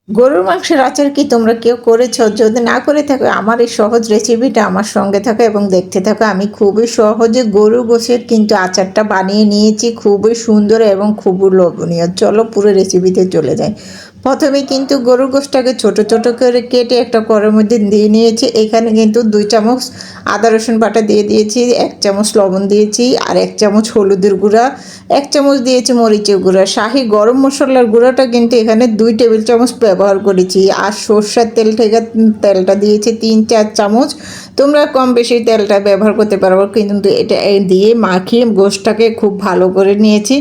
গরুর মাংসের আচার কি তোমরা কেউ করেছো? যদি না করে থাকো আমার এই সহজ রেসিপিটা আমার সঙ্গে থাকো এবং দেখতে থাকো। আমি খুবই সহজে গরু গোশের কিন্তু আচারটা বানিয়ে নিয়েছি। খুবই সুন্দর এবং খুবই লোভনীয়। চলো পুরো রেসিপিতে চলে যাই। প্রথমে কিন্তু গরুর গোশটাকে ছোট ছোট করে কেটে একটা কড়াইয়ের মধ্যে দিয়ে নিয়েছি। এখানে কিন্তু 2 চামচ আদা রসুন বাটা দিয়ে দিয়েছি, 1 চামচ লবণ দিয়েছি, আর 1 চামচ হলুদের গুঁড়া, 1 চামচ দিয়েছি মরিচের গুঁড়া। শাহি গরম মশলার গুঁড়াটা কিন্তু এখানে 2 টেবিল চামচ ব্যবহার করেছি। আর সরষের তেল থেকে তেলটা দিয়েছি 3-4 চামচ। তোমরা কম বেশি তেলটা ব্যবহার করতে পারো, কিন্তু এটা দিয়ে মাখিয়ে গোশটাকে খুব ভালো করে নিয়েছি।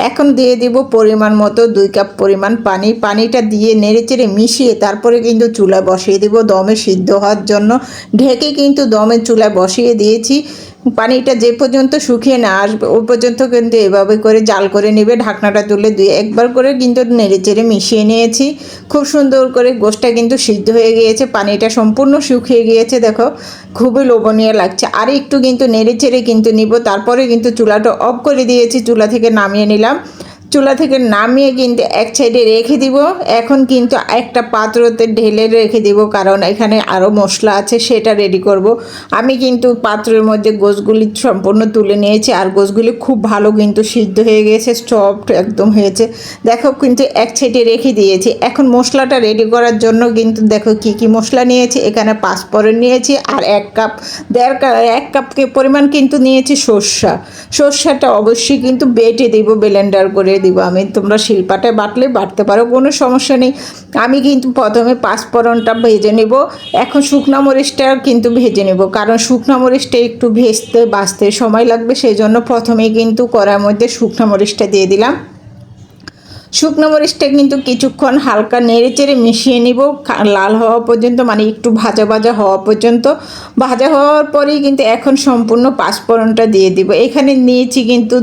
এখন দিয়ে দিব পরিমাণ মতো 2 কাপ পরিমাণ পানি। পানিটা দিয়ে নেড়েচেড়ে মিশিয়ে তারপরে কিন্তু চুলা বসিয়ে দিব দমে সিদ্ধ হওয়ার জন্য। ঢেকে কিন্তু দমে চুলা বসিয়ে দিয়েছি। পানিটা যে পর্যন্ত শুকিয়ে না আসবে ওই পর্যন্ত কিন্তু এভাবে করে জাল করে নেবে। ঢাকনাটা তুলে দিয়ে একবার করে কিন্তু নেড়েচেড়ে মিশিয়ে নিয়েছি। খুব সুন্দর করে গোশটা কিন্তু সিদ্ধ হয়ে গিয়েছে, পানিটা সম্পূর্ণ শুকিয়ে গিয়েছে। দেখো খুবই লোভনীয় লাগছে। আর একটু কিন্তু নেড়েচেড়ে কিন্তু নিব, তারপরে কিন্তু চুলাটা অফ করে দিয়েছি। চুলা থেকে নামিয়ে নিলাম। চুলা থেকে নামিয়ে কিন্তু এক সাইডে রেখে দিব। এখন কিন্তু একটা পাত্রতে ঢেলে রেখে দিব, কারণ এখানে আরও মশলা আছে সেটা রেডি করব। আমি কিন্তু পাত্রের মধ্যে গোশগুলি সম্পূর্ণ তুলে নিয়েছি, আর গোশগুলি খুব ভালো কিন্তু সিদ্ধ হয়ে গেছে, সফট একদম হয়েছে। দেখো কিন্তু এক সাইডে রেখে দিয়েছি। এখন মশলাটা রেডি করার জন্য কিন্তু দেখো কি কি মশলা নিয়েছি। এখানে 5 ফোড়ন নিয়েছি, আর 1 কাপকে পরিমাণ কিন্তু নিয়েছি সর্ষাটা অবশ্যই কিন্তু বেটে দিব, ব্লেন্ডার করে দিব আমি। তোমরা শিলপাটায় বাটলে বাটতে পারো, কোনো সমস্যা নেই। আমি কিন্তু প্রথমে 5 ফোড়নটা ভেজে নেব। এখন শুকনো মরিচটা কিন্তু ভেজে নেব, কারণ শুকনো মরিচটা একটু বাছতে সময় লাগবে। সেই জন্য প্রথমেই কিন্তু কড়াইয়ের মধ্যে শুকনো মরিচটা দিয়ে দিলাম। শুকনো মরিচটা কিন্তু কিছুক্ষণ হালকা নেড়েচেড়ে মিশিয়ে নিব লাল হওয়া পর্যন্ত, মানে একটু ভাজা ভাজা হওয়া পর্যন্ত। ভাজা হওয়ার পরেই কিন্তু এখন সম্পূর্ণ পাঁচফোড়নটা দিয়ে দিব। এখানে নিয়েছি কিন্তু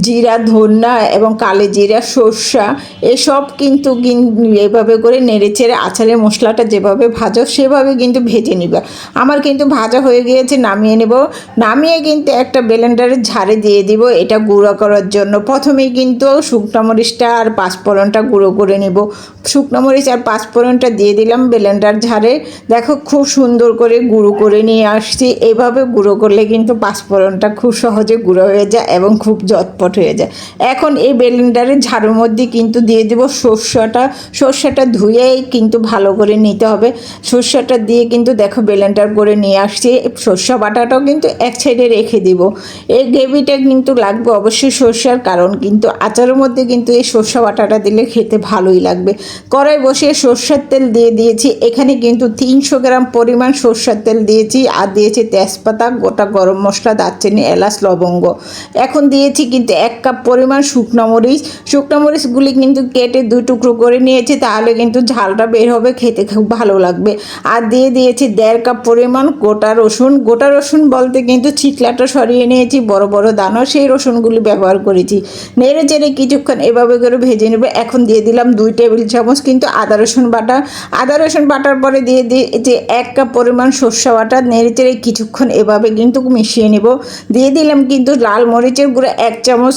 জিরা, ধনিয়া এবং কালো জিরা, সর্ষা, এসব কিন্তু এভাবে করে নেড়েচেড়ে আচারের মশলাটা যেভাবে ভাজো সেভাবে কিন্তু ভেজে নিবে। আমার কিন্তু ভাজা হয়ে গিয়েছে, নামিয়ে নেব। নামিয়ে কিন্তু একটা ব্লেন্ডারের ঝাড়ে দিয়ে দিব এটা গুঁড়ো করার জন্য। প্রথমেই কিন্তু শুকনো মরিচটা আর পাঁচফোড়নটা গুঁড়ো করে নেব। শুকনো মরিচ আর পাঁচফোড়নটা দিয়ে দিলাম ব্লেন্ডার ঝাড়ে। দেখো খুব সুন্দর করে গুঁড়ো করে নিয়ে আসছি। এভাবে গুঁড়ো করলে কিন্তু পাঁচফোড়নটা খুব সহজে গুঁড়ো হয়ে যায় এবং খুব ঝটপট হয়ে যায়। এখন এই ব্লেন্ডারের ঝাড়ুর মধ্যে কিন্তু দিয়ে দেব সর্ষেটা ধুয়েই কিন্তু ভালো করে নিতে হবে। সর্ষেটা দিয়ে কিন্তু দেখো ব্লেন্ডার করে নিয়ে আসছি। সর্ষে বাটাটাও কিন্তু এক সাইডে রেখে দিব। এই গ্রেভিটা কিন্তু লাগবে অবশ্যই সর্ষের, কারণ কিন্তু আচারের মধ্যে কিন্তু এই সর্ষে বাটাটা দিলে খেতে ভালোই লাগবে। কড়াই বসিয়ে সর্ষের তেল দিয়ে দিয়েছি। এখানে কিন্তু 300 গ্রাম পরিমাণ সর্ষের তেল দিয়েছি, আর দিয়েছি তেজপাতা, গোটা গরম মশলা, দারচিনি, এলাচ, লবঙ্গ। এখন দিয়েছি কিন্তু 1 কাপ পরিমাণ শুকনো মরিচগুলি কিন্তু কেটে 2 টুকরো করে নিয়েছি, তাহলে কিন্তু ঝালটা বের হবে, খেতে খুব ভালো লাগবে। আর দিয়ে দিয়েছি 1.5 কাপ পরিমাণ গোটা রসুন বলতে কিন্তু ছিকলাটা সরিয়ে নিয়েছি, বড় বড় দানা সেই রসুনগুলি ব্যবহার করেছি। নেড়ে চেড়ে কিছুক্ষণ এভাবে করে ভেজে নেবে। এখন দিয়ে দিলাম 2 টেবিল চামচ কিন্তু আদা রসুন বাটার পরে দিয়ে যে 1 কাপ পরিমাণ সর্ষে বাটা। নেড়ে চেড়ে কিছুক্ষণ এভাবে কিন্তু মিশিয়ে নেব। দিয়ে দিলাম কিন্তু লাল মরিচের গুঁড়া 1 চামচ,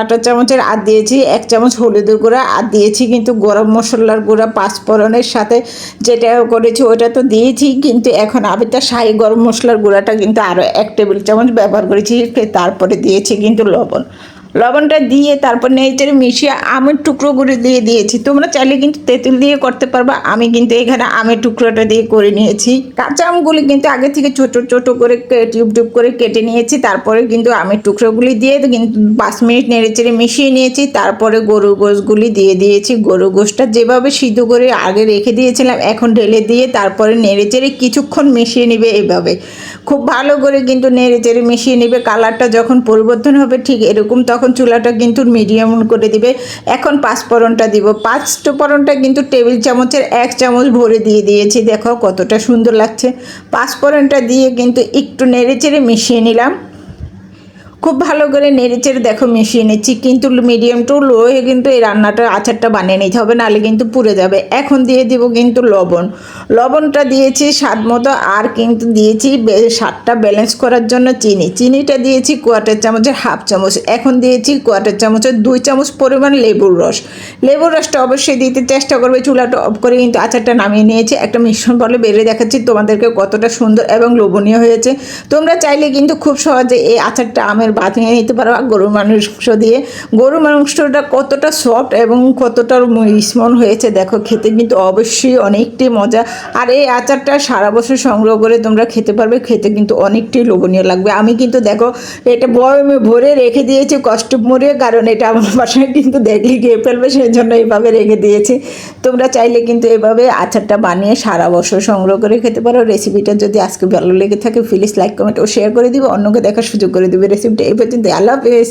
আটা চামচের, আর দিয়েছি 1 চামচ হলুদের গুঁড়া, আর দিয়েছি কিন্তু গরম মশলার গুঁড়া। 5 ফোড়নের সাথে যেটা করেছি ওটা তো দিয়েছি, কিন্তু এখন আমি তার শাহি গরম মশলার গুঁড়াটা কিন্তু আরও 1 টেবিল চামচ ব্যবহার করেছি। তারপরে দিয়েছি কিন্তু লবণটা দিয়ে তারপর নেড়েচেড়ে মিশিয়ে আমের টুকরোগুলো দিয়ে দিয়েছি। তোমরা চাইলে কিন্তু তেঁতুল দিয়ে করতে পারবা, আমি কিন্তু এখানে আমের টুকরোটা দিয়ে করে নিয়েছি। কাঁচা আমগুলি কিন্তু আগে থেকে ছোট ছোট করে টিউব করে কেটে নিয়েছি। তারপরে কিন্তু আমের টুকরোগুলি দিয়ে কিন্তু 5 মিনিট নেড়েচেড়ে মিশিয়ে নিয়েছি। তারপরে গরুর গোশগুলি দিয়ে দিয়েছি। গরুর গোশটা যেভাবে সিদ্ধ করে আগে রেখে দিয়েছিলাম এখন ঢেলে দিয়ে তারপরে নেড়েচেড়ে কিছুক্ষণ মিশিয়ে নেবে। এভাবে খুব ভালো করে কিন্তু নেড়েচেড়ে মিশিয়ে নেবে। কালারটা যখন পরিবর্তন হবে ঠিক এরকম, তখন চুলাটা কিন্তু মিডিয়াম করে দিবে। এখন 5 ফোড়নটা দিব। 5 ফোড়নটা কিন্তু টেবিল চামচের 1 চামচ ভরে দিয়ে দিয়েছি। দেখো কতটা সুন্দর লাগছে। 5 ফোড়নটা দিয়ে কিন্তু একটু নেড়েচেড়ে মিশিয়ে নিলাম। খুব ভালো করে নেড়েচেড়ে দেখো মিশিয়ে নিচ্ছি, কিন্তু মিডিয়াম টু লো হয়ে কিন্তু এই রান্নাটা আচারটা বানিয়ে নিতে হবে, নাহলে কিন্তু পুড়ে যাবে। এখন দিয়ে দিব কিন্তু লবণ, লবণটা দিয়েছি স্বাদ মতো, আর কিন্তু দিয়েছি স্বাদটা ব্যালেন্স করার জন্য চিনিটা দিয়েছি কোয়ার্টার চামচের হাফ চামচ। এখন দিয়েছি কোয়ার্টার চামচের 2 চামচ পরিমাণ লেবুর রসটা অবশ্যই দিতে চেষ্টা করবে। চুলাটা অফ করে কিন্তু আচারটা নামিয়ে নিয়েছি, একটা মিশ্রণ বলে বেড়ে দেখাচ্ছি তোমাদেরকে কতটা সুন্দর এবং লোভনীয় হয়েছে। তোমরা চাইলে কিন্তু খুব সহজে এই আচারটা আমের বানিয়ে নিতে পারো গরুর মাংস দিয়ে। গরুর মাংসটা কতটা সফট এবং কতটা স্মন হয়েছে দেখো, খেতে কিন্তু অবশ্যই অনেকটাই মজা। আর এই আচারটা সারা বছর সংগ্রহ করে তোমরা খেতে পারবে, খেতে কিন্তু অনেকটাই লোভনীয় লাগবে। আমি কিন্তু দেখো এটা বয়মে ভরে রেখে দিয়েছি কষ্ট মরিয়ে, কারণ এটা আমার বাসায় কিন্তু দেখলে খেয়ে ফেলবে, সেই জন্য এইভাবে রেখে দিয়েছি। তোমরা চাইলে কিন্তু এভাবে আচারটা বানিয়ে সারা বছর সংগ্রহ করে খেতে পারো। রেসিপিটা যদি আজকে ভালো লেগে থাকে প্লিজ লাইক কমেন্ট ও শেয়ার করে দিবে, অন্যকে দেখার সুযোগ করে দিবে। রেসিপিটা এই পর্যন্ত, আল্লাহ হাফেজ।